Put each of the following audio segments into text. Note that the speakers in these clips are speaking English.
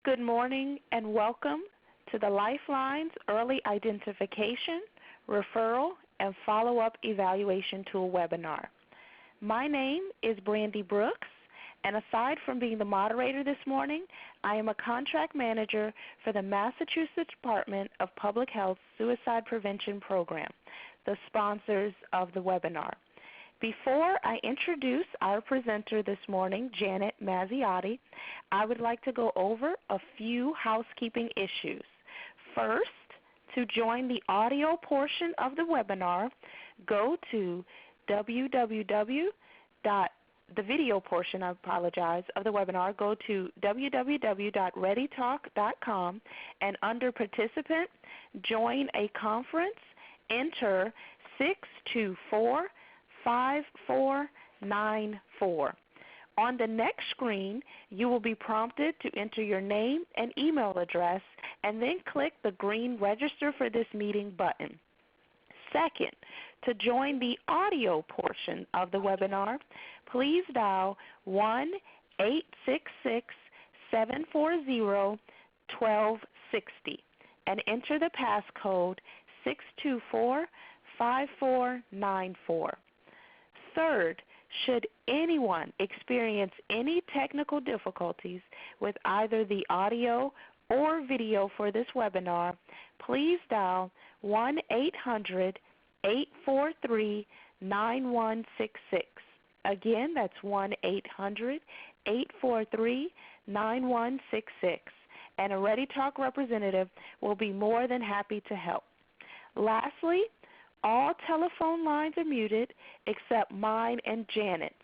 Good morning and welcome to the Lifelines Early Identification, Referral, and Follow-Up Evaluation Tool webinar. My name is Brandy Brooks, and aside from being the moderator this morning, I am a contract manager for the Massachusetts Department of Public Health Suicide Prevention Program, the sponsors of the webinar. Before I introduce our presenter this morning, Janet Mazziotti, I would like to go over a few housekeeping issues. First, to join the audio portion of the webinar, go to the video portion, of the webinar, go to www.readytalk.com and under Participant, join a conference, enter 624-5494. On the next screen, you will be prompted to enter your name and email address and then click the green Register for this meeting button. Second, to join the audio portion of the webinar, please dial 1-866-740-1260 and enter the passcode 624-5494. Third, should anyone experience any technical difficulties with either the audio or video for this webinar, please dial 1-800-843-9166. Again, that's 1-800-843-9166, and a ReadyTalk representative will be more than happy to help. Lastly, all telephone lines are muted except mine and Janet's,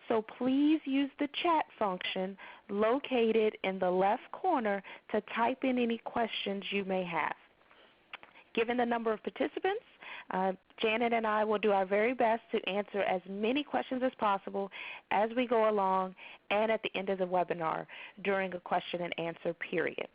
so please use the chat function located in the left corner to type in any questions you may have. Given the number of participants, Janet and I will do our very best to answer as many questions as possible as we go along and at the end of the webinar during a question and answer period.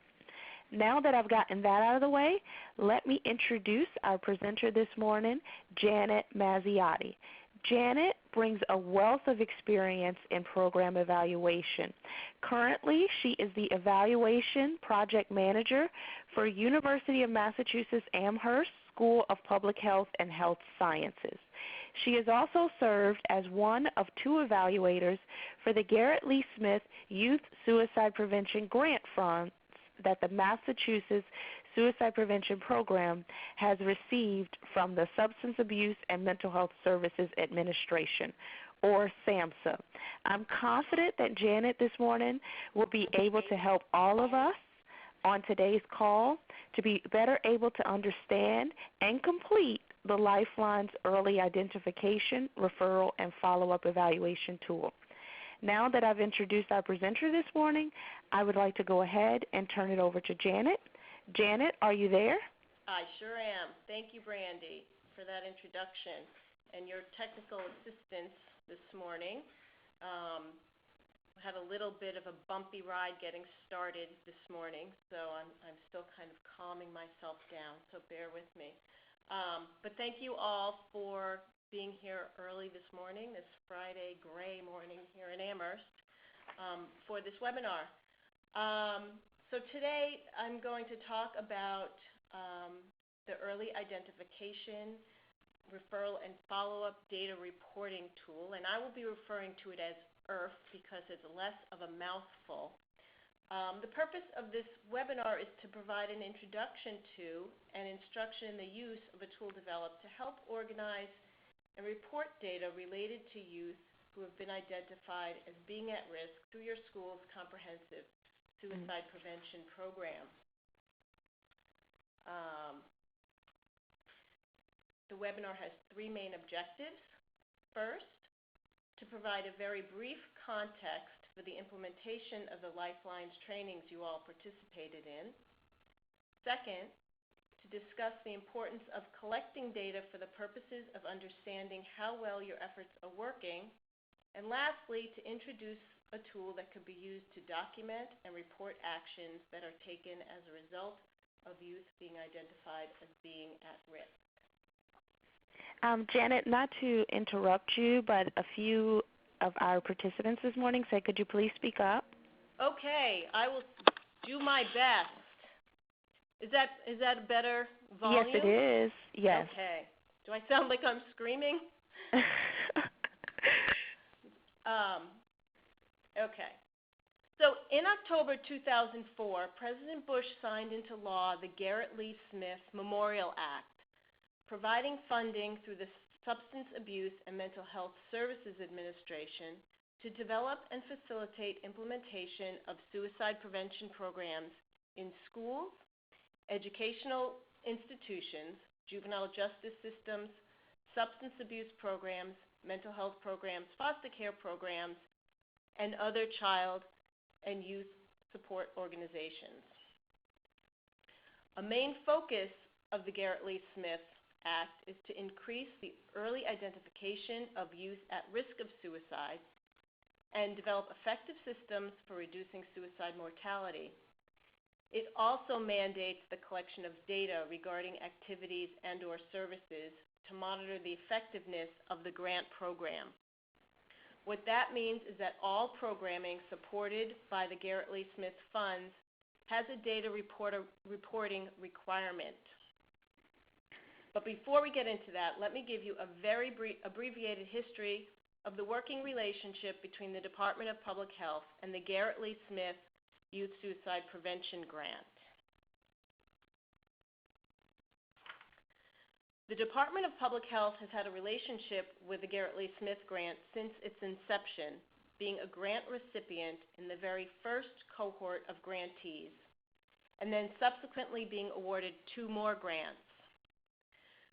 Now that I've gotten that out of the way, let me introduce our presenter this morning, Janet Mazziotti. Janet brings a wealth of experience in program evaluation. Currently, she is the Evaluation Project Manager for University of Massachusetts Amherst School of Public Health and Health Sciences. She has also served as one of two evaluators for the Garret Lee Smith Youth Suicide Prevention Grant Funds that the Massachusetts Suicide Prevention Program has received from the Substance Abuse and Mental Health Services Administration, or SAMHSA. I'm confident that Janet this morning will be able to help all of us on today's call to be better able to understand and complete the Lifelines Early Identification, Referral, and Follow-Up Evaluation Tool. Now that I've introduced our presenter this morning, I would like to go ahead and turn it over to Janet. Janet, are you there? I sure am. Thank you, Brandy, for that introduction and your technical assistance this morning. Had a little bit of a bumpy ride getting started this morning, so I'm still kind of calming myself down, so bear with me. But thank you all for being here early this morning, this Friday gray morning here in Amherst, for this webinar. So today I'm going to talk about the Early Identification, Referral, and Follow-Up Data Reporting Tool, and I will be referring to it as EIRF because it's less of a mouthful. The purpose of this webinar is to provide an introduction to and instruction in the use of a tool developed to help organize and report data related to youth who have been identified as being at risk through your school's comprehensive suicide prevention program. The webinar has three main objectives. First, to provide a very brief context for the implementation of the Lifelines trainings you all participated in. Second, to discuss the importance of collecting data for the purposes of understanding how well your efforts are working. And lastly, to introduce a tool that could be used to document and report actions that are taken as a result of youth being identified as being at risk. Janet, not to interrupt you, but a few of our participants this morning said, could you please speak up? Okay, I will do my best. Is that a better volume? Yes, it is. Yes. Okay. Do I sound like I'm screaming? Okay. So in October 2004, President Bush signed into law the Garret Lee Smith Memorial Act, providing funding through the Substance Abuse and Mental Health Services Administration to develop and facilitate implementation of suicide prevention programs in schools, educational institutions, juvenile justice systems, substance abuse programs, mental health programs, foster care programs, and other child and youth support organizations. A main focus of the Garret Lee Smith Act is to increase the early identification of youth at risk of suicide and develop effective systems for reducing suicide mortality. It also mandates the collection of data regarding activities and/or services to monitor the effectiveness of the grant program. What that means is that all programming supported by the Garret Lee Smith funds has a data reporting requirement. But before we get into that, let me give you a very abbreviated history of the working relationship between the Department of Public Health and the Garret Lee Smith Youth Suicide Prevention Grant. The Department of Public Health has had a relationship with the Garret Lee Smith Grant since its inception, being a grant recipient in the very first cohort of grantees, and then subsequently being awarded 2 more grants.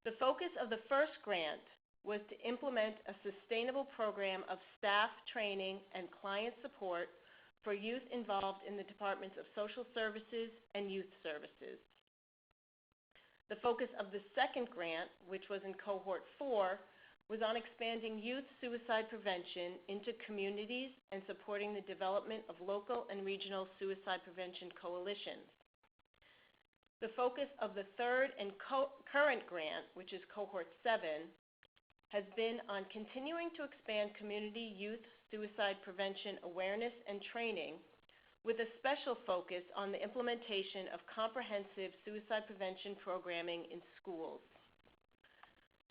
The focus of the first grant was to implement a sustainable program of staff training and client support for youth involved in the Departments of Social Services and Youth Services. The focus of the second grant, which was in Cohort 4, was on expanding youth suicide prevention into communities and supporting the development of local and regional suicide prevention coalitions. The focus of the third and current grant, which is Cohort 7, has been on continuing to expand community youth suicide prevention awareness and training, with a special focus on the implementation of comprehensive suicide prevention programming in schools.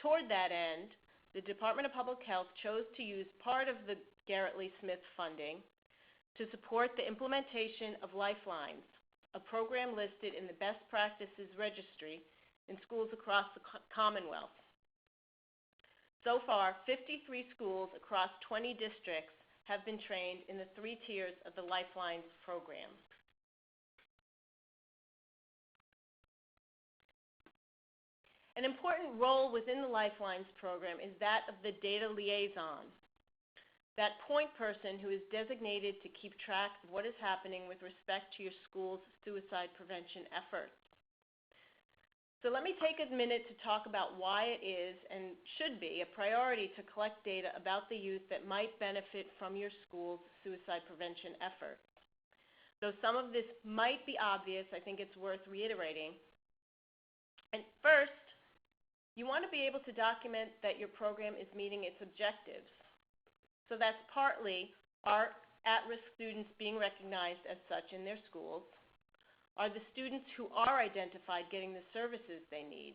Toward that end, the Department of Public Health chose to use part of the Garret Lee Smith funding to support the implementation of Lifelines, a program listed in the Best Practices Registry in schools across the Commonwealth. So far, 53 schools across 20 districts have been trained in the 3 tiers of the Lifelines program. An important role within the Lifelines program is that of the data liaison, that point person who is designated to keep track of what is happening with respect to your school's suicide prevention efforts. So let me take a minute to talk about why it is and should be a priority to collect data about the youth that might benefit from your school's suicide prevention efforts. Though some of this might be obvious, I think it's worth reiterating. And first, you want to be able to document that your program is meeting its objectives. So that's partly are at-risk students being recognized as such in their schools? Are the students who are identified getting the services they need?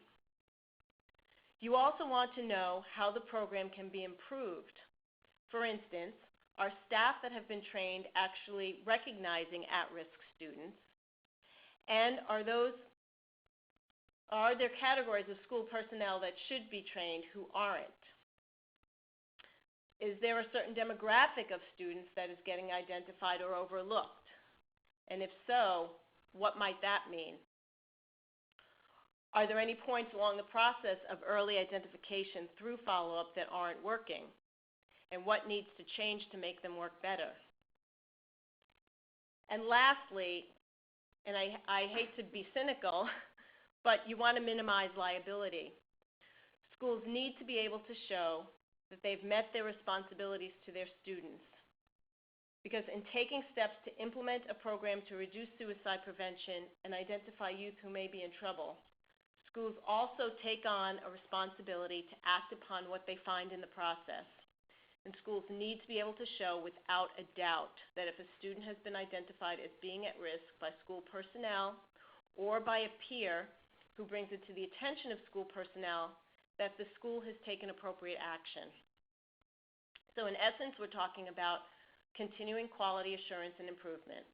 You also want to know how the program can be improved. For instance, are staff that have been trained actually recognizing at-risk students? And are there categories of school personnel that should be trained who aren't? Is there a certain demographic of students that is getting identified or overlooked? And if so, what might that mean? Are there any points along the process of early identification through follow-up that aren't working? And what needs to change to make them work better? And lastly, and I hate to be cynical, but you want to minimize liability. Schools need to be able to show that they've met their responsibilities to their students. Because in taking steps to implement a program to reduce suicide prevention and identify youth who may be in trouble, schools also take on a responsibility to act upon what they find in the process. And schools need to be able to show without a doubt that if a student has been identified as being at risk by school personnel or by a peer who brings it to the attention of school personnel, that the school has taken appropriate action. So in essence, we're talking about continuing quality assurance and improvement.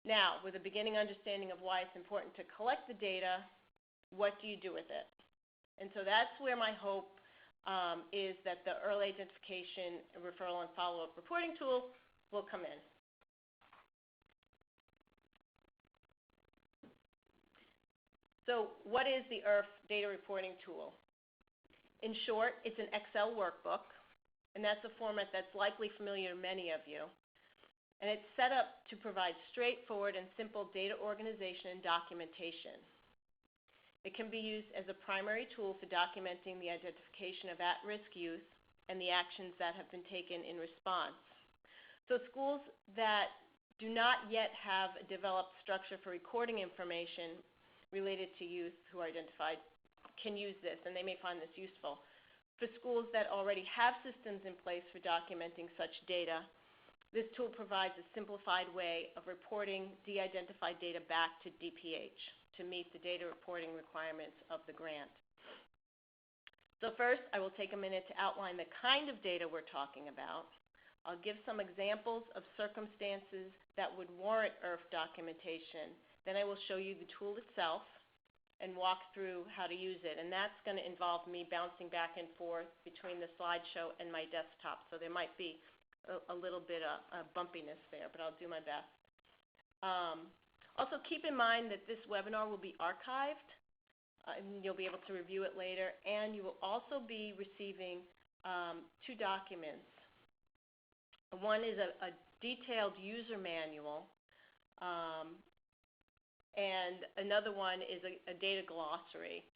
Now, with a beginning understanding of why it's important to collect the data, what do you do with it? And so that's where my hope is that the early identification, referral, and follow-up reporting tool will come in. So what is the EIRF data reporting tool? In short, it's an Excel workbook, and that's a format that's likely familiar to many of you. And it's set up to provide straightforward and simple data organization and documentation. It can be used as a primary tool for documenting the identification of at-risk youth and the actions that have been taken in response. So schools that do not yet have a developed structure for recording information related to youth who are identified can use this, and they may find this useful. For schools that already have systems in place for documenting such data, this tool provides a simplified way of reporting de-identified data back to DPH to meet the data reporting requirements of the grant. So first, I will take a minute to outline the kind of data we're talking about. I'll give some examples of circumstances that would warrant EIRF documentation. Then I will show you the tool itself and walk through how to use it. And that's going to involve me bouncing back and forth between the slideshow and my desktop. So there might be a little bit of bumpiness there, but I'll do my best. Also, keep in mind that this webinar will be archived, and you'll be able to review it later. And you will also be receiving two documents. One is a detailed user manual, and another one is a data glossary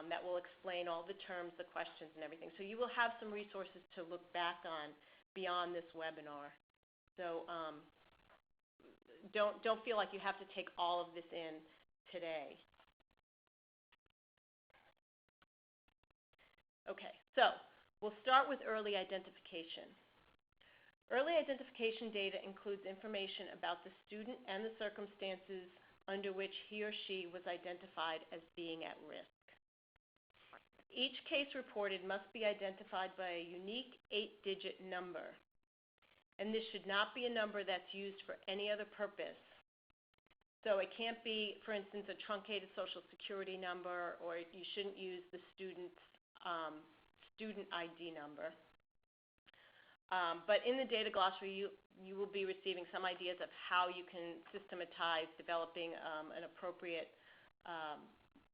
that will explain all the terms, the questions, and everything. So you will have some resources to look back on beyond this webinar. So don't feel like you have to take all of this in today. Okay, so we'll start with early identification. Early identification data includes information about the student and the circumstances under which he or she was identified as being at risk. Each case reported must be identified by a unique 8-digit number, and this should not be a number that's used for any other purpose. So it can't be, for instance, a truncated Social Security number, or you shouldn't use the student's student ID number. But in the data glossary, you will be receiving some ideas of how you can systematize developing an appropriate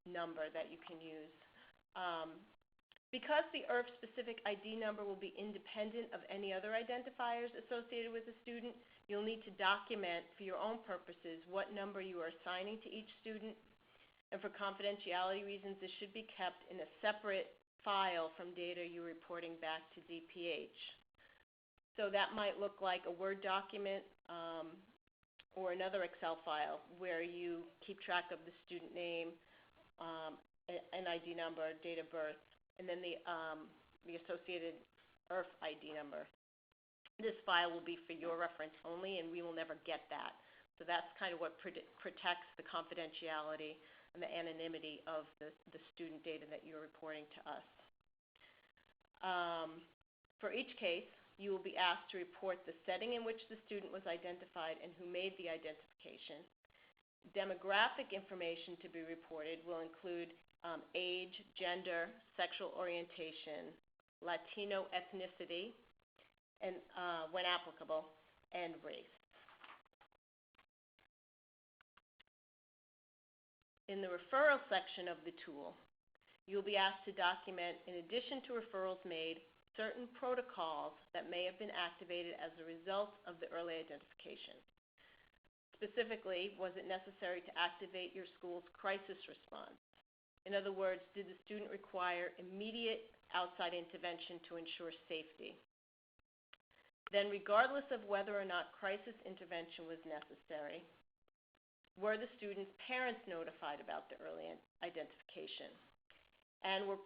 number that you can use. Because the EIRF-specific ID number will be independent of any other identifiers associated with the student, you'll need to document for your own purposes what number you are assigning to each student. And for confidentiality reasons, this should be kept in a separate file from data you're reporting back to DPH. So that might look like a Word document or another Excel file where you keep track of the student name, an ID number, date of birth, and then the associated EIRF ID number. This file will be for your reference only, and we will never get that. So that's kind of what protects the confidentiality and the anonymity of the student data that you're reporting to us. For each case, you will be asked to report the setting in which the student was identified and who made the identification. Demographic information to be reported will include age, gender, sexual orientation, Latino ethnicity, and when applicable, and race. In the referral section of the tool, you'll be asked to document, in addition to referrals made, certain protocols that may have been activated as a result of the early identification. Specifically, was it necessary to activate your school's crisis response? In other words, did the student require immediate outside intervention to ensure safety? Then, regardless of whether or not crisis intervention was necessary, were the student's parents notified about the early identification? And were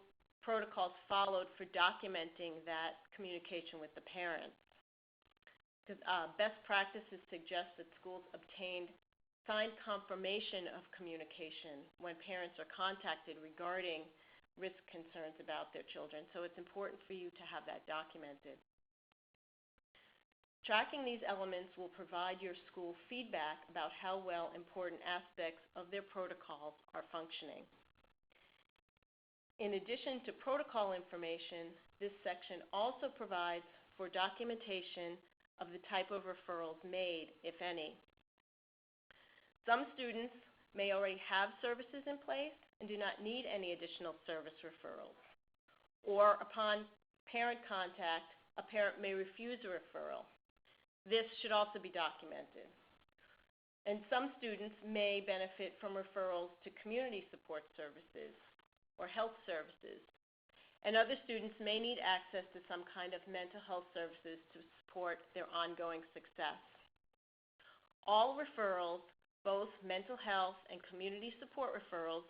protocols followed for documenting that communication with the parents. Because best practices suggest that schools obtained signed confirmation of communication when parents are contacted regarding risk concerns about their children. So it's important for you to have that documented. Tracking these elements will provide your school feedback about how well important aspects of their protocols are functioning. In addition to protocol information, this section also provides for documentation of the type of referrals made, if any. Some students may already have services in place and do not need any additional service referrals. Or upon parent contact, a parent may refuse a referral. This should also be documented. And some students may benefit from referrals to community support services or health services. And other students may need access to some kind of mental health services to support their ongoing success. All referrals, both mental health and community support referrals,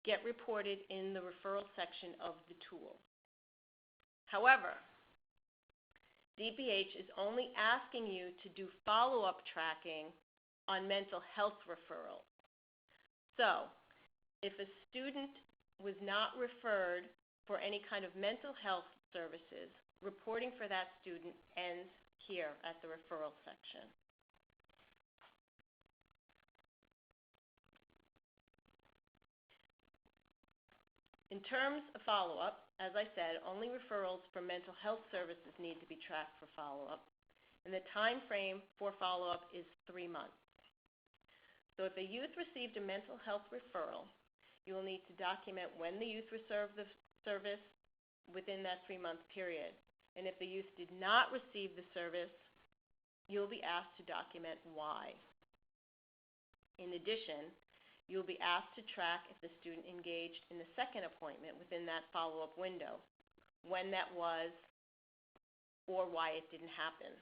get reported in the referral section of the tool. However, DPH is only asking you to do follow-up tracking on mental health referrals. So, if a student was not referred for any kind of mental health services, reporting for that student ends here at the referral section. In terms of follow-up, as I said, only referrals for mental health services need to be tracked for follow-up, and the time frame for follow-up is 3 months. So if a youth received a mental health referral, you will need to document when the youth received the service within that 3-month period. And if the youth did not receive the service, you'll be asked to document why. In addition, you'll be asked to track if the student engaged in the second appointment within that follow-up window, when that was, or why it didn't happen.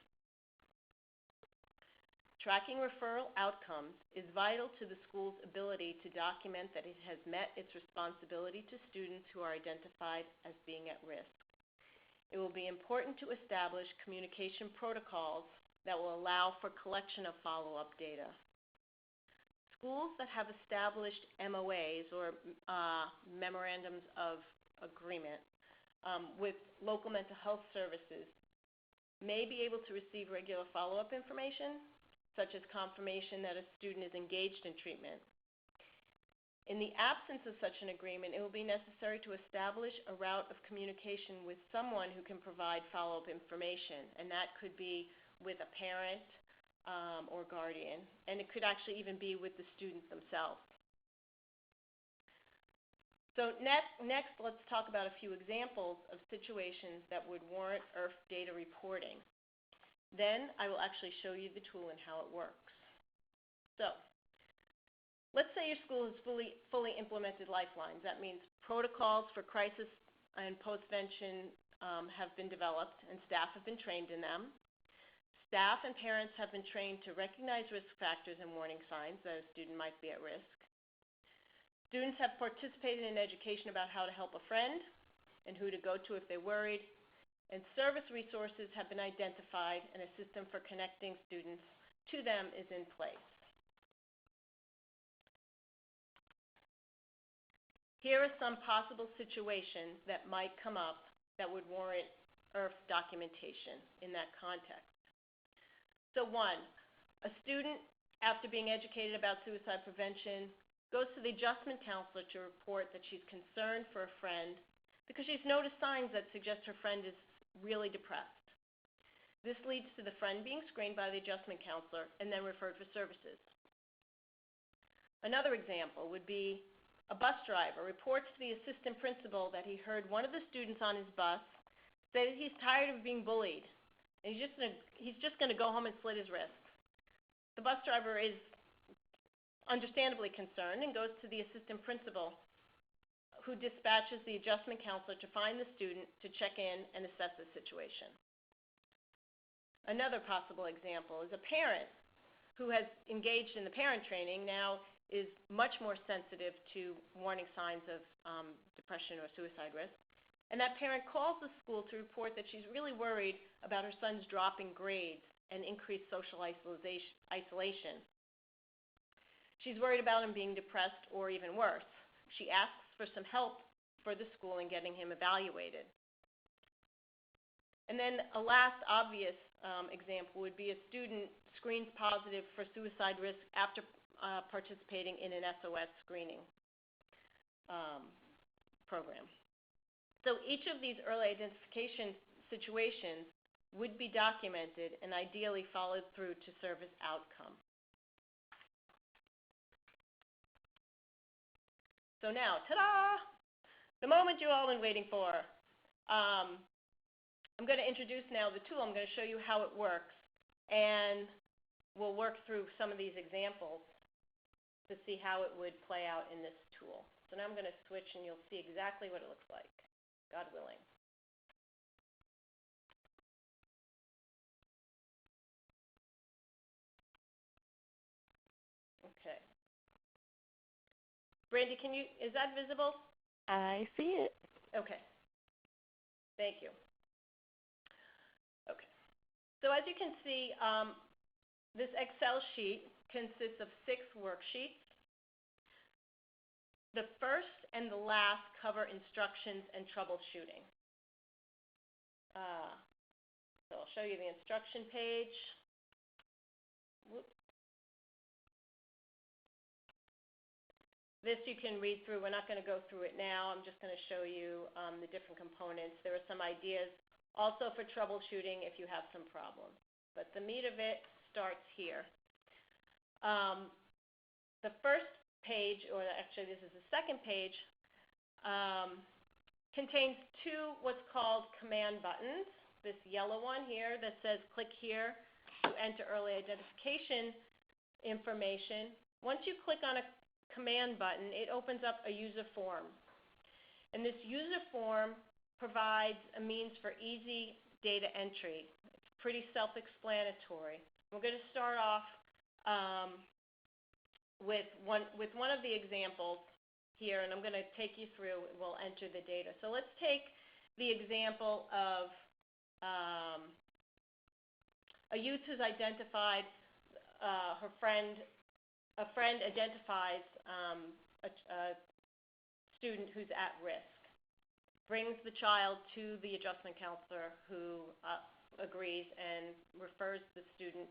Tracking referral outcomes is vital to the school's ability to document that it has met its responsibility to students who are identified as being at risk. It will be important to establish communication protocols that will allow for collection of follow-up data. Schools that have established MOAs, or memorandums of agreement, with local mental health services may be able to receive regular follow-up information, such as confirmation that a student is engaged in treatment. In the absence of such an agreement, it will be necessary to establish a route of communication with someone who can provide follow-up information, and that could be with a parent, or guardian, and it could actually even be with the students themselves. So next, let's talk about a few examples of situations that would warrant EIRF data reporting. Then I will actually show you the tool and how it works. So let's say your school has fully implemented Lifelines. That means protocols for crisis and postvention have been developed, and staff have been trained in them. Staff and parents have been trained to recognize risk factors and warning signs that a student might be at risk. Students have participated in education about how to help a friend and who to go to if they're worried. And service resources have been identified, and a system for connecting students to them is in place. Here are some possible situations that might come up that would warrant EIRF documentation in that context. So 1, a student, after being educated about suicide prevention, goes to the adjustment counselor to report that she's concerned for a friend because she's noticed signs that suggest her friend is really depressed. This leads to the friend being screened by the adjustment counselor and then referred for services. Another example would be a bus driver reports to the assistant principal that he heard one of the students on his bus say that he's tired of being bullied. And he's just going to go home and slit his wrist. The bus driver is understandably concerned and goes to the assistant principal, who dispatches the adjustment counselor to find the student to check in and assess the situation. Another possible example is a parent who has engaged in the parent training now is much more sensitive to warning signs of depression or suicide risk. And that parent calls the school to report that she's really worried about her son's dropping grades and increased social isolation. She's worried about him being depressed or even worse. She asks for some help for the school in getting him evaluated. And then a last obvious example would be a student screens positive for suicide risk after participating in an SOS screening program. So each of these early identification situations would be documented and ideally followed through to service outcome. So now, ta-da! The moment you all been waiting for. I'm going to introduce now the tool. I'm going to show you how it works, and we'll work through some of these examples to see how it would play out in this tool. So now I'm going to switch, and you'll see exactly what it looks like, God willing. Okay. Brandy, is that visible? I see it. Okay. Thank you. Okay. So as you can see, this Excel sheet consists of 6 worksheets. The first and the last cover instructions and troubleshooting. So I'll show you the instruction page. Whoops. This you can read through. We're not going to go through it now. I'm just going to show you the different components. There are some ideas also for troubleshooting if you have some problems. But the meat of it starts here. The first page, or actually this is the second page, contains 2 what's called command buttons. This yellow one here that says click here to enter early identification information. Once you click on a command button, it opens up a user form. And this user form provides a means for easy data entry. It's pretty self-explanatory. We're going to start off with one of the examples here, and I'm going to take you through. We'll enter the data. So let's take the example of a youth who's identified her friend. A friend identifies a student who's at risk, brings the child to the adjustment counselor who agrees and refers the student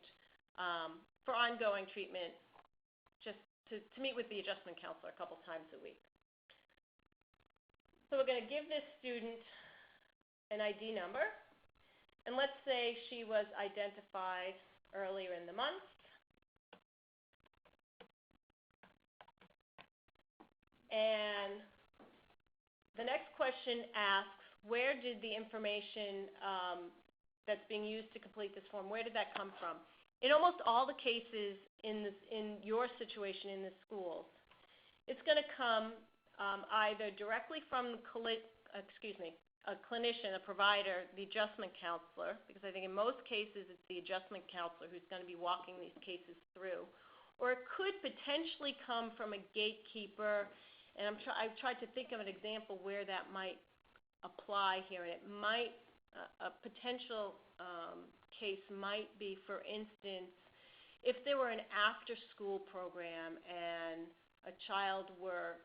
for ongoing treatment, just to meet with the adjustment counselor a couple times a week. So we're going to give this student an ID number, and let's say she was identified earlier in the month. And the next question asks, where did the information that's being used to complete this form, where did that come from? In almost all the cases in your situation in the schools, it's going to come either directly from a clinician, a provider, the adjustment counselor, because I think in most cases it's the adjustment counselor who's going to be walking these cases through, or it could potentially come from a gatekeeper. And I've tried to think of an example where that might apply here. And it might, a potential case might be, for instance, if there were an after-school program and a child were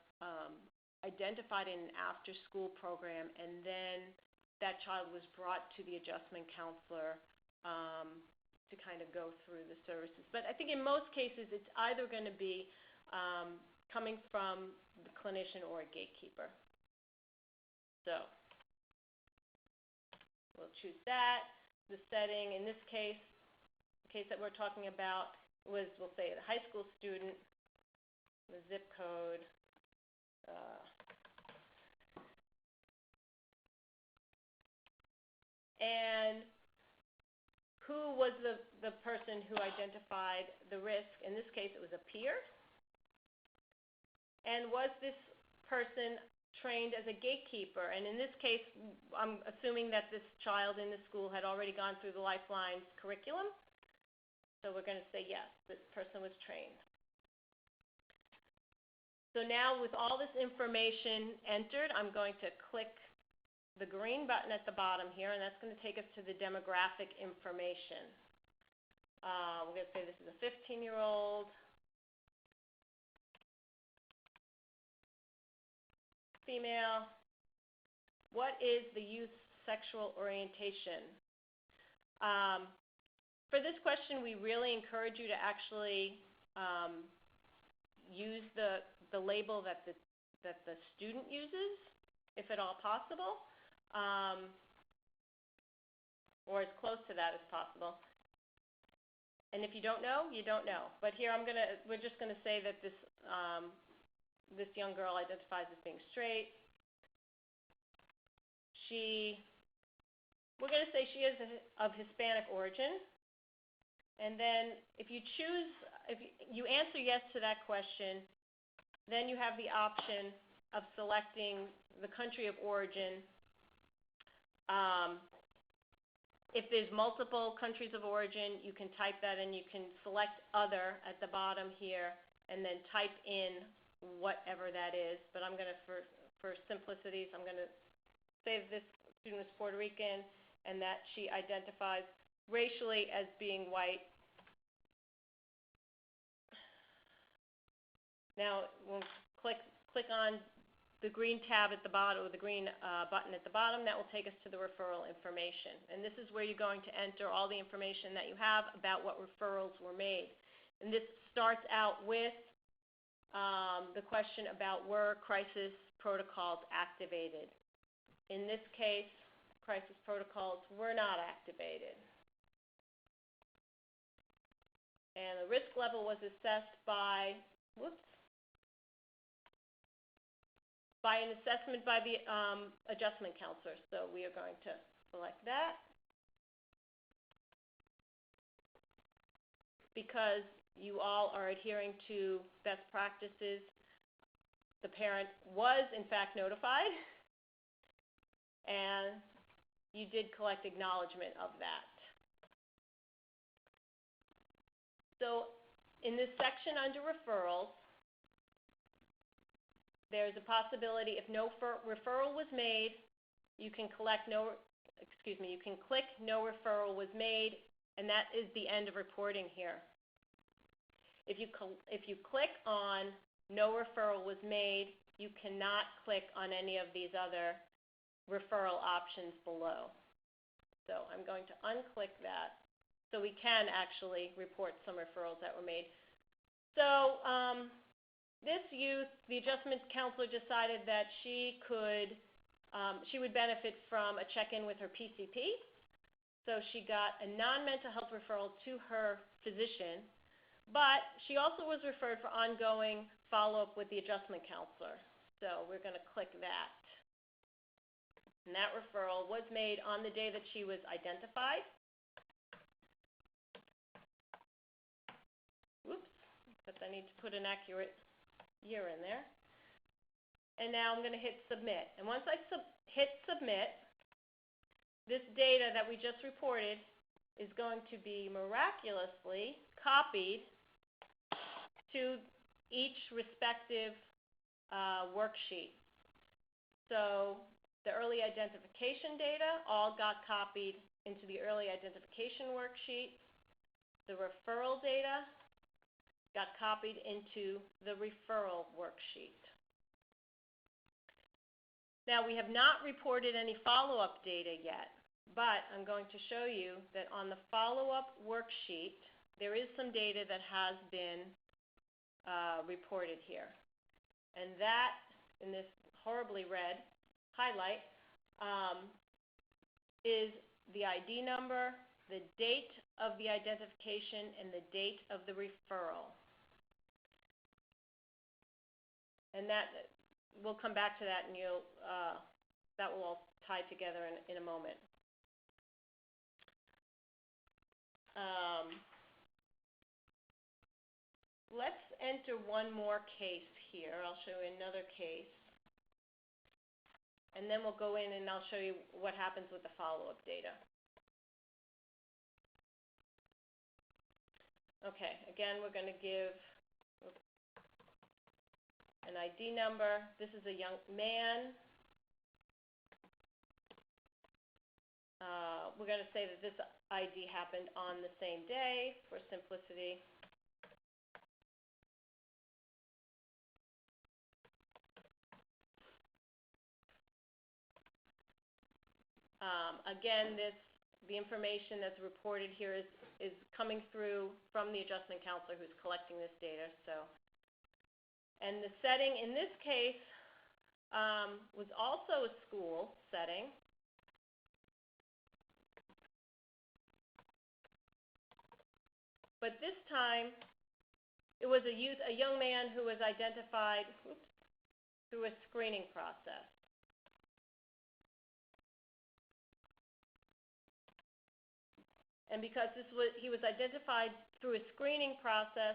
identified in an after-school program, and then that child was brought to the adjustment counselor to kind of go through the services. But I think in most cases it's either going to be coming from the clinician or a gatekeeper. So we'll choose that. The setting in this case, the case that we're talking about was, we'll say, a high school student, the zip code, and who was the person who identified the risk. In this case, it was a peer. And was this person trained as a gatekeeper? And in this case, I'm assuming that this child in the school had already gone through the Lifelines curriculum. So we're going to say yes, this person was trained. So now with all this information entered, I'm going to click the green button at the bottom here, and that's going to take us to the demographic information. We're going to say this is a 15-year-old female. What is the youth's sexual orientation? For this question, we really encourage you to actually use the label that the student uses, if at all possible, or as close to that as possible. And if you don't know, you don't know. But here we're just gonna say that this young girl identifies as being straight. We're gonna say she is of Hispanic origin. And then if you answer yes to that question, then you have the option of selecting the country of origin. If there's multiple countries of origin, you can type that in. You can select other at the bottom here and then type in whatever that is. But I'm going to, for simplicities, I'm going to say this student is Puerto Rican and that she identifies racially as being white. Now, we'll click on the green tab at the bottom, or the green button at the bottom. That will take us to the referral information. And this is where you're going to enter all the information that you have about what referrals were made. And this starts out with the question about were crisis protocols activated. In this case, crisis protocols were not activated. And the risk level was assessed by an assessment by the adjustment counselor. So we are going to select that. Because you all are adhering to best practices, the parent was in fact notified, and you did collect acknowledgement of that. So in this section under referrals, there's a possibility if no referral was made, you can click no referral was made, and that is the end of reporting here. If you click on no referral was made, you cannot click on any of these other referral options below. So I'm going to unclick that so we can actually report some referrals that were made. So this youth, the adjustment counselor decided that she would benefit from a check-in with her PCP. So she got a non-mental health referral to her physician, but she also was referred for ongoing follow-up with the adjustment counselor. So we're going to click that. And that referral was made on the day that she was identified. Whoops, because I need to put an accurate year in there. And now I'm going to hit submit. And once I hit submit, this data that we just reported is going to be miraculously copied to each respective worksheet. So the early identification data all got copied into the early identification worksheet. The referral data got copied into the referral worksheet. Now, we have not reported any follow-up data yet, but I'm going to show you that on the follow-up worksheet, there is some data that has been reported here. And that, in this horribly red highlight, is the ID number, the date of the identification, and the date of the referral. And that, we'll come back to that, and that will all tie together in a moment. Let's enter one more case here. I'll show you another case. And then we'll go in and I'll show you what happens with the follow-up data. Okay, again, we're going to give an ID number. This is a young man. we're going to say that this ID happened on the same day for simplicity. Again, the information that's reported here is coming through from the adjustment counselor who's collecting this data. And the setting in this case was also a school setting. But this time, it was a young man who was identified through a screening process. And because he was identified through a screening process,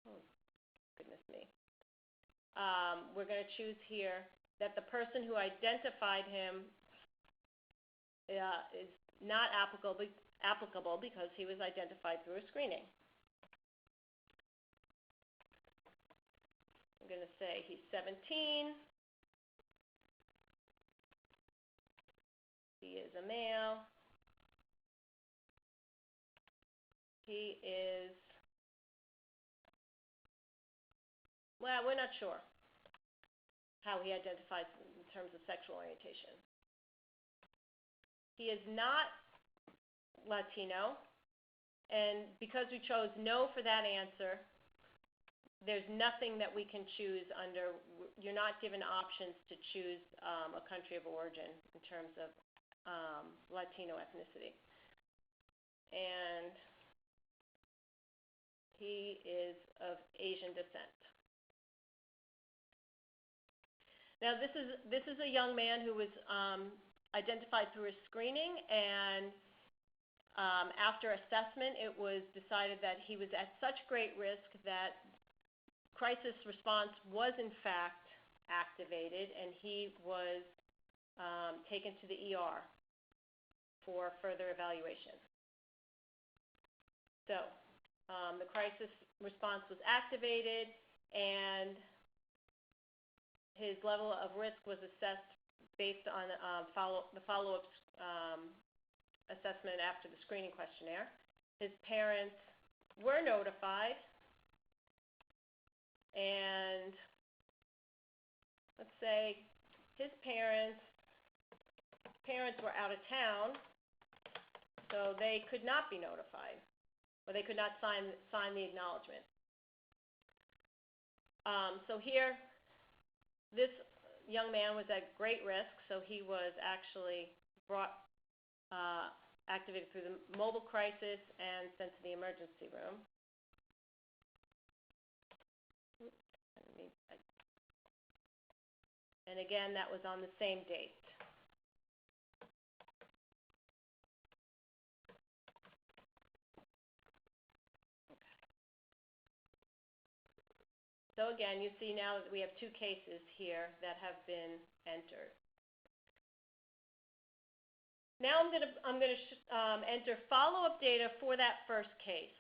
oh, goodness me, we're going to choose here that the person who identified him is not applicable because he was identified through a screening. I'm going to say he's 17. He is a male. He is, well, we're not sure how he identifies in terms of sexual orientation. He is not Latino, and because we chose no for that answer, there's nothing that we can choose under. You're not given options to choose a country of origin in terms of Latino ethnicity. And he is of Asian descent. Now, this is a young man who was identified through a screening, and after assessment, it was decided that he was at such great risk that crisis response was in fact activated, and he was taken to the ER for further evaluation. So the crisis response was activated, and his level of risk was assessed based on the follow-up assessment after the screening questionnaire. His parents were notified, and let's say his parents were out of town, so they could not be notified, or they could not sign the acknowledgement. So here, this young man was at great risk, so he was actually activated through the mobile crisis and sent to the emergency room. And again, that was on the same date. So again, you see now that we have two cases here that have been entered. Now I'm going to enter follow-up data for that first case.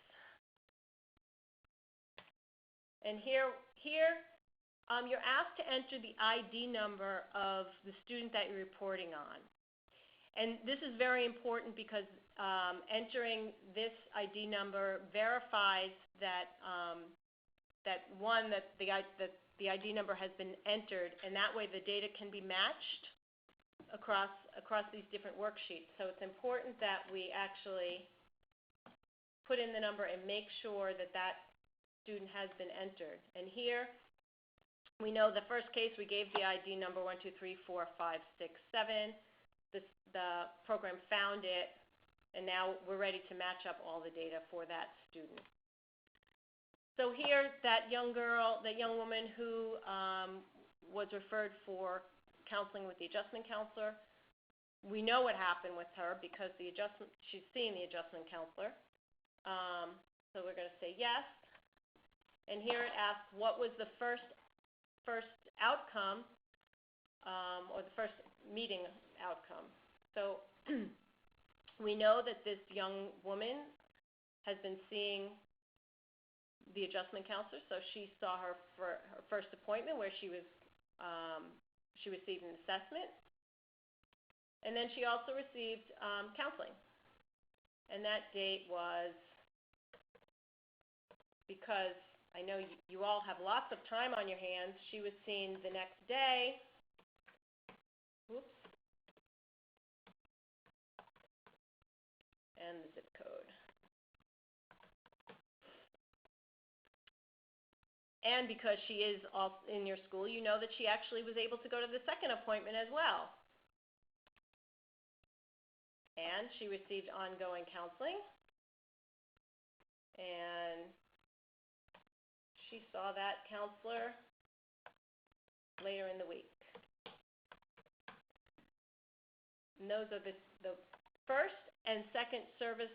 And here you're asked to enter the ID number of the student that you're reporting on. And this is very important because entering this ID number verifies that the ID number has been entered, and that way the data can be matched across these different worksheets. So it's important that we actually put in the number and make sure that that student has been entered. And here we know the first case we gave the ID number 1234567. The program found it, and now we're ready to match up all the data for that student. So here, that young woman who was referred for counseling with the adjustment counselor, we know what happened with her because she's seeing the adjustment counselor. So we're going to say yes. And here it asks what was the first outcome or the first meeting outcome. So we know that this young woman has been seeing the adjustment counselor, so she saw her for her first appointment where she received an assessment. And then she also received counseling. And that date was, because I know you all have lots of time on your hands, she was seen the next day. Whoops. And the zip code. And because she is in your school, you know that she actually was able to go to the second appointment as well. And she received ongoing counseling. And she saw that counselor later in the week. And those are the first and second service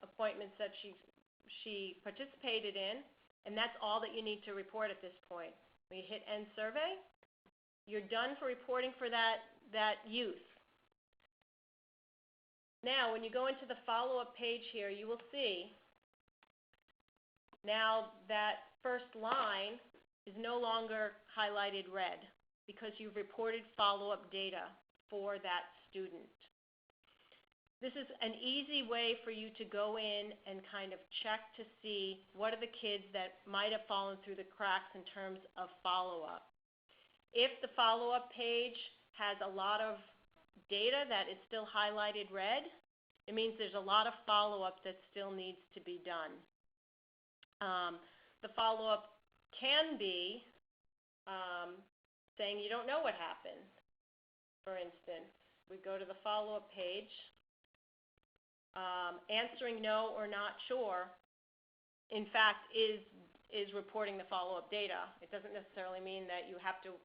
appointments that she participated in. And that's all that you need to report at this point. When you hit End Survey, you're done for reporting for that use. Now, when you go into the follow-up page here, you will see now that first line is no longer highlighted red because you've reported follow-up data for that student. This is an easy way for you to go in and kind of check to see what are the kids that might have fallen through the cracks in terms of follow-up. If the follow-up page has a lot of data that is still highlighted red, it means there's a lot of follow-up that still needs to be done. The follow-up can be saying you don't know what happened. For instance, we go to the follow-up page. Answering no or not sure, in fact, is reporting the follow-up data. It doesn't necessarily mean that you have to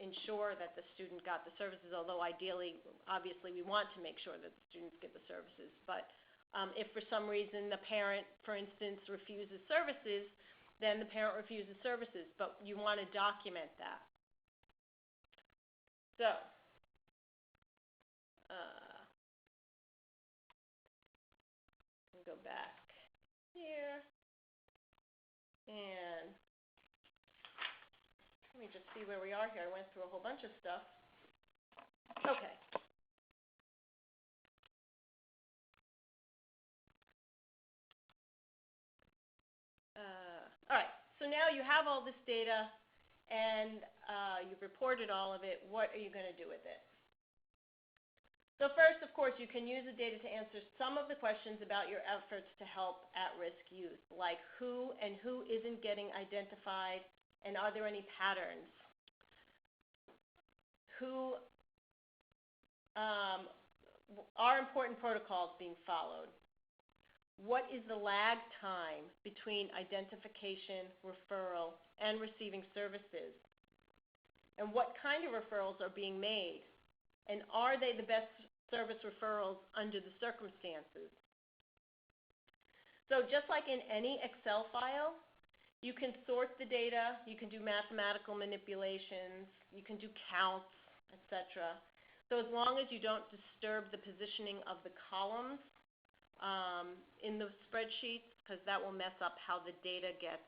ensure that the student got the services, although ideally, obviously, we want to make sure that the students get the services. But if for some reason the parent, for instance, refuses services, then the parent refuses services, but you want to document that. So, go back here, and let me just see where we are here. I went through a whole bunch of stuff. Okay. All right, so now you have all this data, and you've reported all of it. What are you going to do with it? So first, of course, you can use the data to answer some of the questions about your efforts to help at-risk youth, like who and who isn't getting identified, and are there any patterns? Who are important protocols being followed? What is the lag time between identification, referral, and receiving services? And what kind of referrals are being made? And are they the best service referrals under the circumstances? So just like in any Excel file, you can sort the data, you can do mathematical manipulations, you can do counts, etc. So as long as you don't disturb the positioning of the columns in the spreadsheets, because that will mess up how the data gets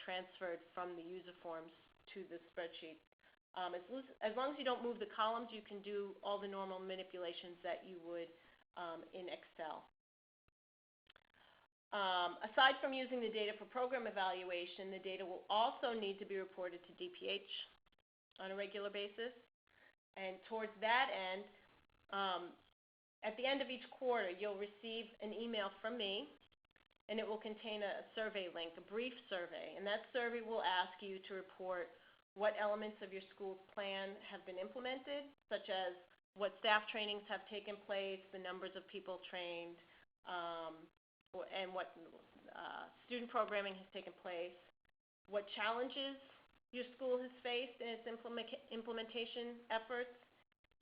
transferred from the user forms to the spreadsheet. As long as you don't move the columns, you can do all the normal manipulations that you would in Excel. Aside from using the data for program evaluation, the data will also need to be reported to DPH on a regular basis. And towards that end, at the end of each quarter, you'll receive an email from me, and it will contain a survey link, a brief survey. And that survey will ask you to report what elements of your school's plan have been implemented, such as what staff trainings have taken place, the numbers of people trained, and what student programming has taken place, what challenges your school has faced in its implementation efforts,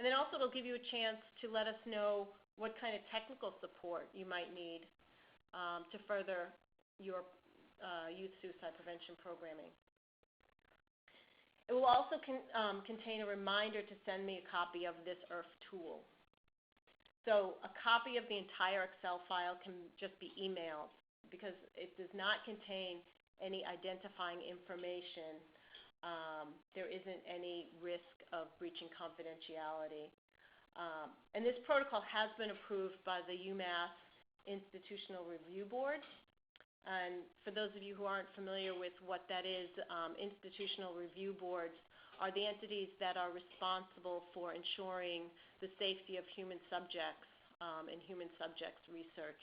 and then also it'll give you a chance to let us know what kind of technical support you might need to further your youth suicide prevention programming. It will also contain a reminder to send me a copy of this EIRF tool. So a copy of the entire Excel file can just be emailed because it does not contain any identifying information. There isn't any risk of breaching confidentiality. And this protocol has been approved by the UMass Institutional Review Board. And for those of you who aren't familiar with what that is, institutional review boards are the entities that are responsible for ensuring the safety of human subjects in human subjects research.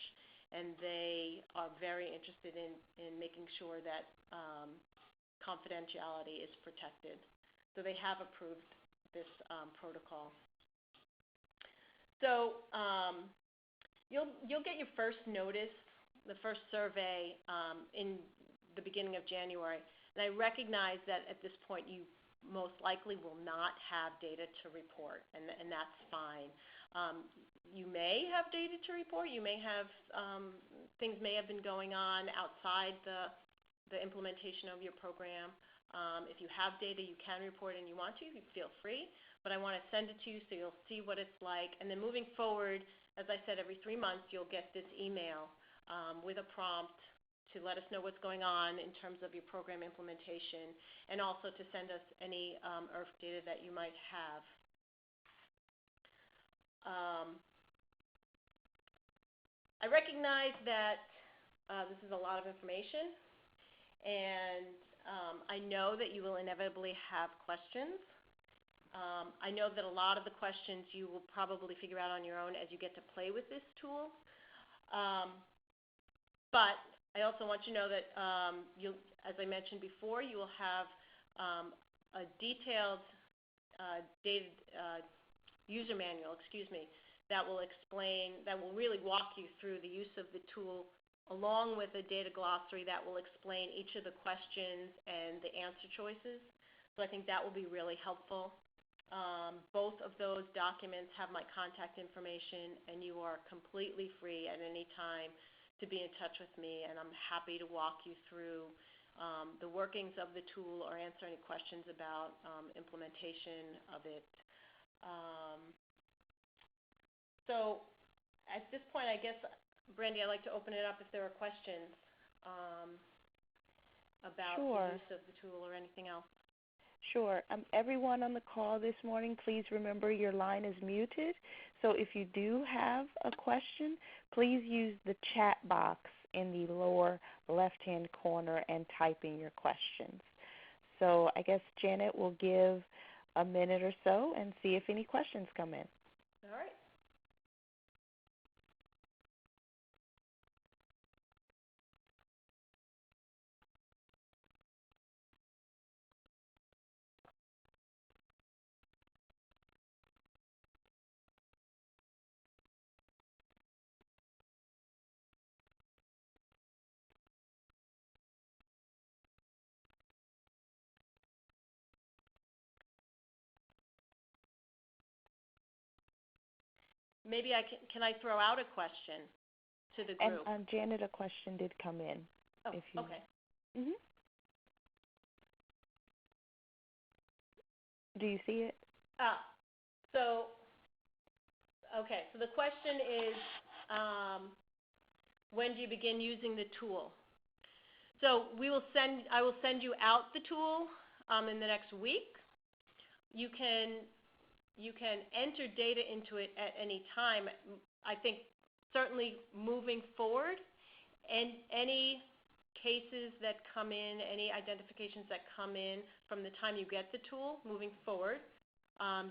And they are very interested in making sure that confidentiality is protected. So they have approved this protocol. So you'll get your first notice, the first survey in the beginning of January. And I recognize that at this point you most likely will not have data to report, and that's fine. You may have data to report. You may have things may have been going on outside the implementation of your program. If you have data you can report and you want to, you feel free. But I want to send it to you so you'll see what it's like. And then moving forward, as I said, every 3 months you'll get this email with a prompt to let us know what's going on in terms of your program implementation, and also to send us any EIRF data that you might have. I recognize that this is a lot of information, and I know that you will inevitably have questions. I know that a lot of the questions you will probably figure out on your own as you get to play with this tool. But I also want you to know that, as I mentioned before, you will have a detailed user manual, that will explain, that will really walk you through the use of the tool, along with a data glossary that will explain each of the questions and the answer choices. So I think that will be really helpful. Both of those documents have my contact information, and you are completely free at any time to be in touch with me, and I'm happy to walk you through the workings of the tool or answer any questions about implementation of it. So at this point, I guess, Brandy, I'd like to open it up if there are questions about the use of the tool or anything else. Sure. Everyone on the call this morning, please remember your line is muted. So if you do have a question, please use the chat box in the lower left-hand corner and type in your questions. So I guess Janet will give a minute or so and see if any questions come in. All right. Maybe can I throw out a question to the group? And Janet, a question did come in. Oh, if you... okay. Mm-hmm. Do you see it? Okay, so the question is, when do you begin using the tool? So I will send you out the tool in the next week. You can enter data into it at any time. I think certainly moving forward, and any cases that come in, any identifications that come in from the time you get the tool moving forward,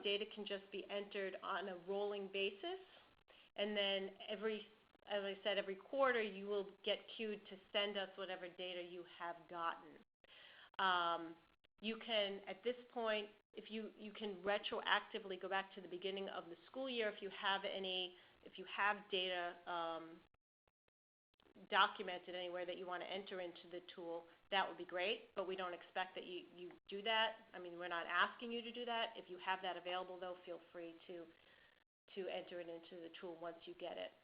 data can just be entered on a rolling basis. And then as I said, every quarter you will get queued to send us whatever data you have gotten. You can, at this point, if you can retroactively go back to the beginning of the school year if you have data documented anywhere that you want to enter into the tool, that would be great, but we don't expect that you do that. I mean, we're not asking you to do that. If you have that available, though, feel free to enter it into the tool once you get it.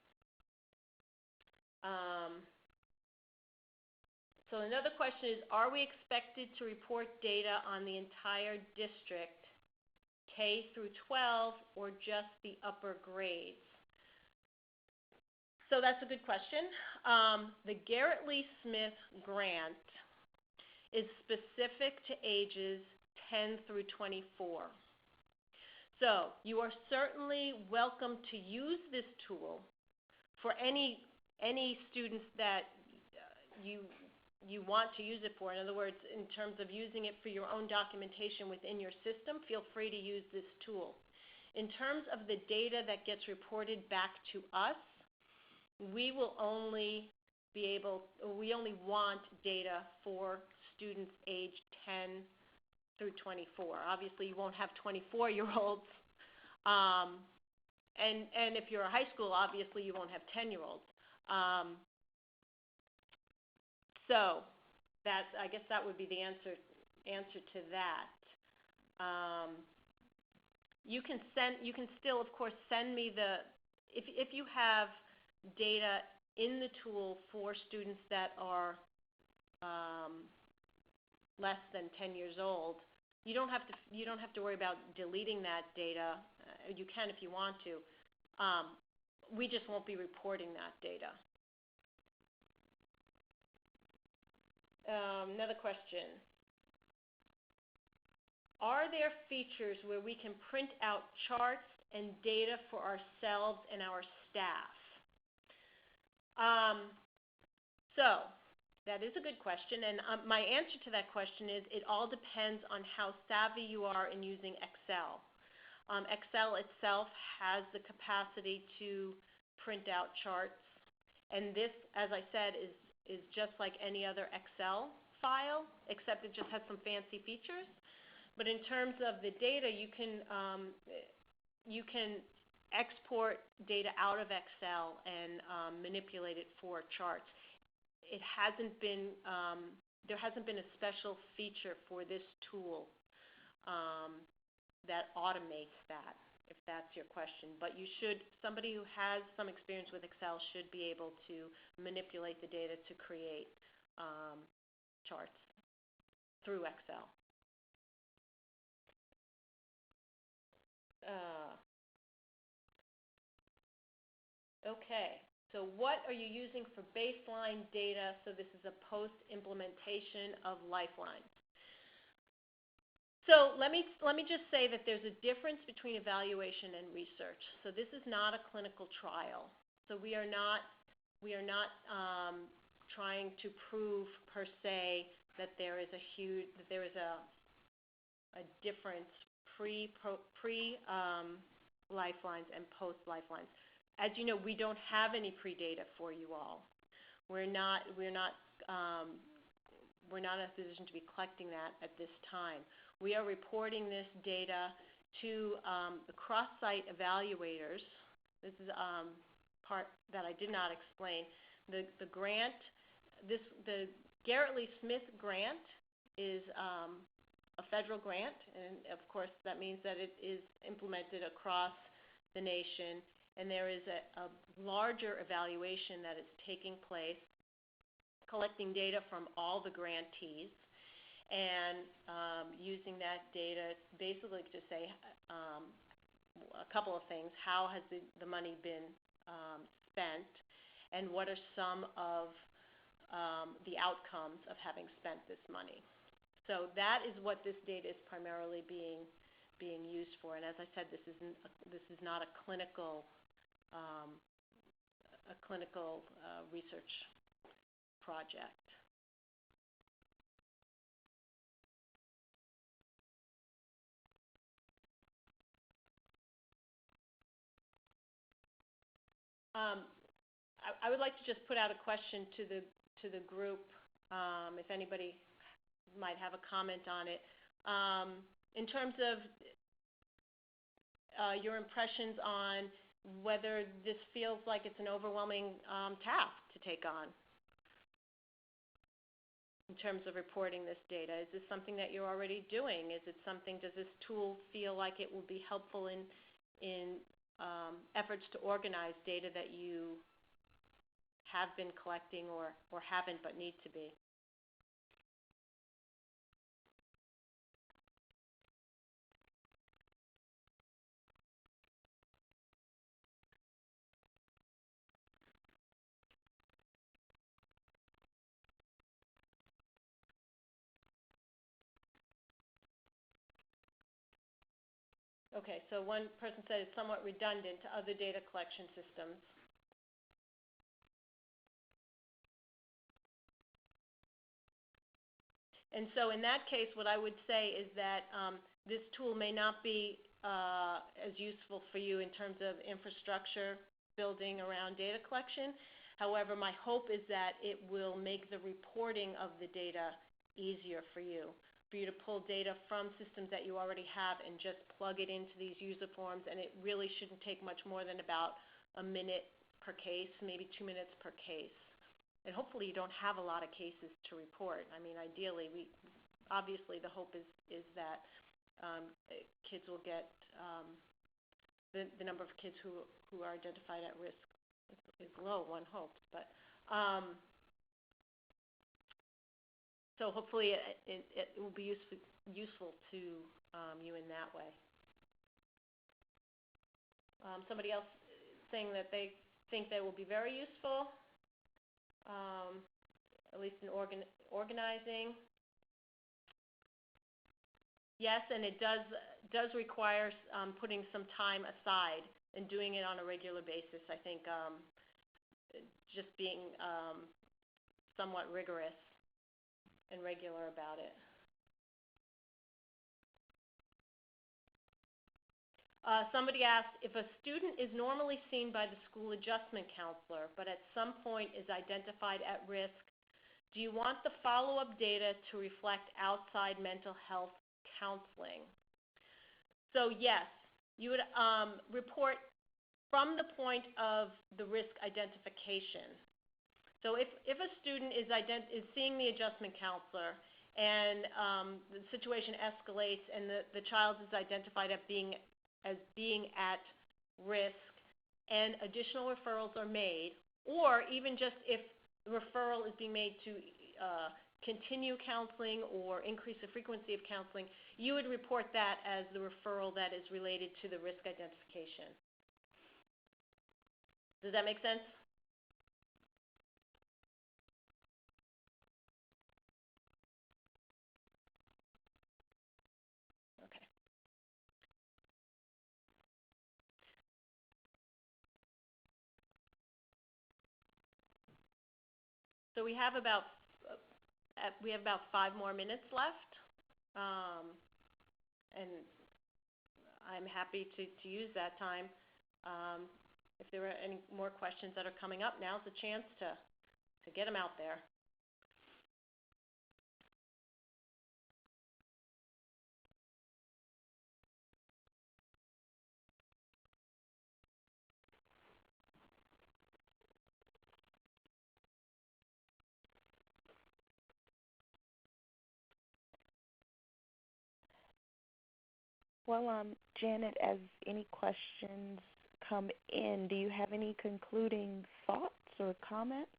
So another question is, are we expected to report data on the entire district, K through 12, or just the upper grades? So that's a good question. The Garret Lee Smith grant is specific to ages 10 through 24. So you are certainly welcome to use this tool for any students that you want to use it for. In other words, in terms of using it for your own documentation within your system, feel free to use this tool. In terms of the data that gets reported back to us, we only want data for students aged 10 through 24. Obviously, you won't have 24-year-olds. And if you're a high school, obviously you won't have 10-year-olds. So I guess that would be the answer to that. You can still, of course, send me if you have data in the tool for students that are less than 10 years old. You don't have to worry about deleting that data. You can if you want to. We just won't be reporting that data. Another question. Are there features where we can print out charts and data for ourselves and our staff? So that is a good question, and my answer to that question is it all depends on how savvy you are in using Excel. Excel itself has the capacity to print out charts, and this, as I said, is just like any other Excel file, except it just has some fancy features. But in terms of the data, you can export data out of Excel and manipulate it for charts. It hasn't been there hasn't been a special feature for this tool that automates that, if that's your question. But somebody who has some experience with Excel should be able to manipulate the data to create charts through Excel. Okay, so what are you using for baseline data? So this is a post-implementation of Lifelines. So let me just say that there's a difference between evaluation and research. So this is not a clinical trial. So we are not trying to prove per se that there is a difference pre-Lifelines and post-Lifelines. As you know, we don't have any pre-data for you all. We're not in a position to be collecting that at this time. We are reporting this data to the cross-site evaluators. This is part that I did not explain. The grant, the Garret Lee Smith grant is a federal grant, and of course that means that it is implemented across the nation, and there is a larger evaluation that is taking place, collecting data from all the grantees, and using that data basically to say a couple of things. How has the money been spent, and what are some of the outcomes of having spent this money? So that is what this data is primarily being used for. And as I said, this is not a clinical research project. I would like to just put out a question to the group, if anybody might have a comment on it. In terms of your impressions on whether this feels like it's an overwhelming task to take on in terms of reporting this data. Is this something that you're already doing? Does this tool feel like it will be helpful in efforts to organize data that you have been collecting or haven't but need to be? Okay, so one person said it's somewhat redundant to other data collection systems. And so in that case, what I would say is that this tool may not be as useful for you in terms of infrastructure building around data collection. However, my hope is that it will make the reporting of the data easier for you to pull data from systems that you already have and just plug it into these user forms, and it really shouldn't take much more than about a minute per case, maybe 2 minutes per case. And hopefully you don't have a lot of cases to report. I mean, ideally, obviously the hope is that kids will get, the number of kids who are identified at risk is low, one hopes. But so hopefully it will be useful to you in that way. Somebody else saying that they think they will be very useful, at least in organizing. Yes, and it does require putting some time aside and doing it on a regular basis. I think just being somewhat rigorous and regular about it. Somebody asked, if a student is normally seen by the school adjustment counselor, but at some point is identified at risk, do you want the follow-up data to reflect outside mental health counseling? So yes, you would report from the point of the risk identification. So if a student is seeing the adjustment counselor and the situation escalates and the child is identified as being at risk and additional referrals are made, or even just if the referral is being made to continue counseling or increase the frequency of counseling, you would report that as the referral that is related to the risk identification. Does that make sense? Okay. So we have about 5 more minutes left, and I'm happy to use that time. If there are any more questions that are coming up, now's the chance to get them out there. Well, Janet, as any questions come in, do you have any concluding thoughts or comments?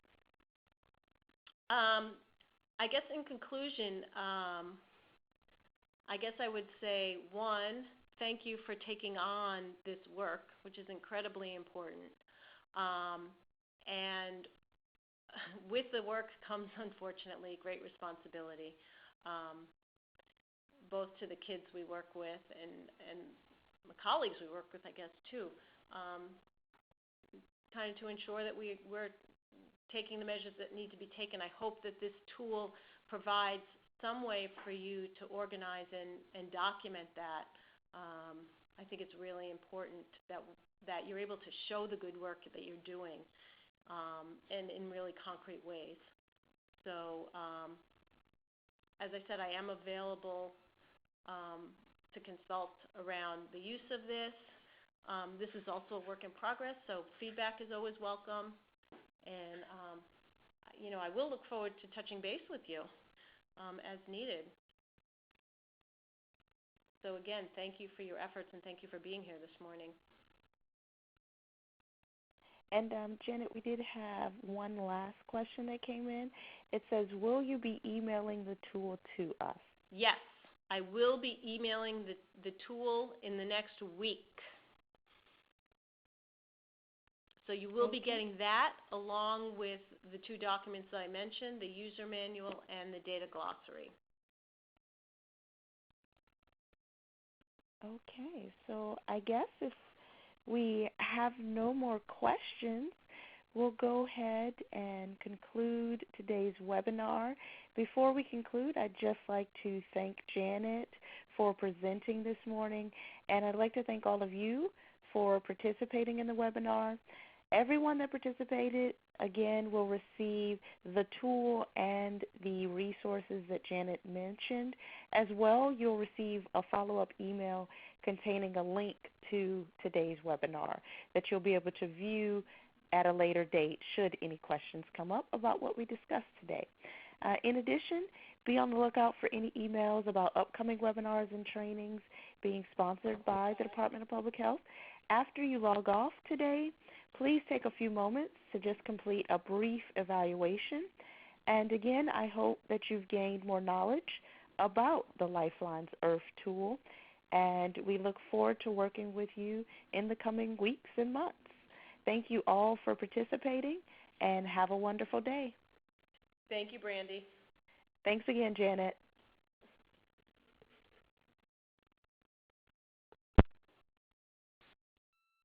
I guess in conclusion, I guess I would say, one, thank you for taking on this work, which is incredibly important. And with the work comes, unfortunately, great responsibility, both to the kids we work with and the colleagues we work with, I guess, too, kind of to ensure that we're taking the measures that need to be taken. I hope that this tool provides some way for you to organize and document that. I think it's really important that you're able to show the good work that you're doing, and in really concrete ways. So as I said, I am available to consult around the use of this. This is also a work in progress, so feedback is always welcome. And I will look forward to touching base with you as needed. So again, thank you for your efforts and thank you for being here this morning. And Janet, we did have one last question that came in. It says, will you be emailing the tool to us? Yes, I will be emailing the tool in the next week. So you will be getting that along with the 2 documents that I mentioned, the user manual and the data glossary. Okay, so I guess if we have no more questions, we'll go ahead and conclude today's webinar. Before we conclude, I'd just like to thank Janet for presenting this morning, and I'd like to thank all of you for participating in the webinar. Everyone that participated, again, will receive the tool and the resources that Janet mentioned. As well, you'll receive a follow-up email containing a link to today's webinar that you'll be able to view at a later date should any questions come up about what we discussed today. In addition, be on the lookout for any emails about upcoming webinars and trainings being sponsored by the Department of Public Health. After you log off today, please take a few moments to just complete a brief evaluation. And again, I hope that you've gained more knowledge about the Lifelines IRF tool, and we look forward to working with you in the coming weeks and months. Thank you all for participating, and have a wonderful day. Thank you, Brandy. Thanks again, Janet.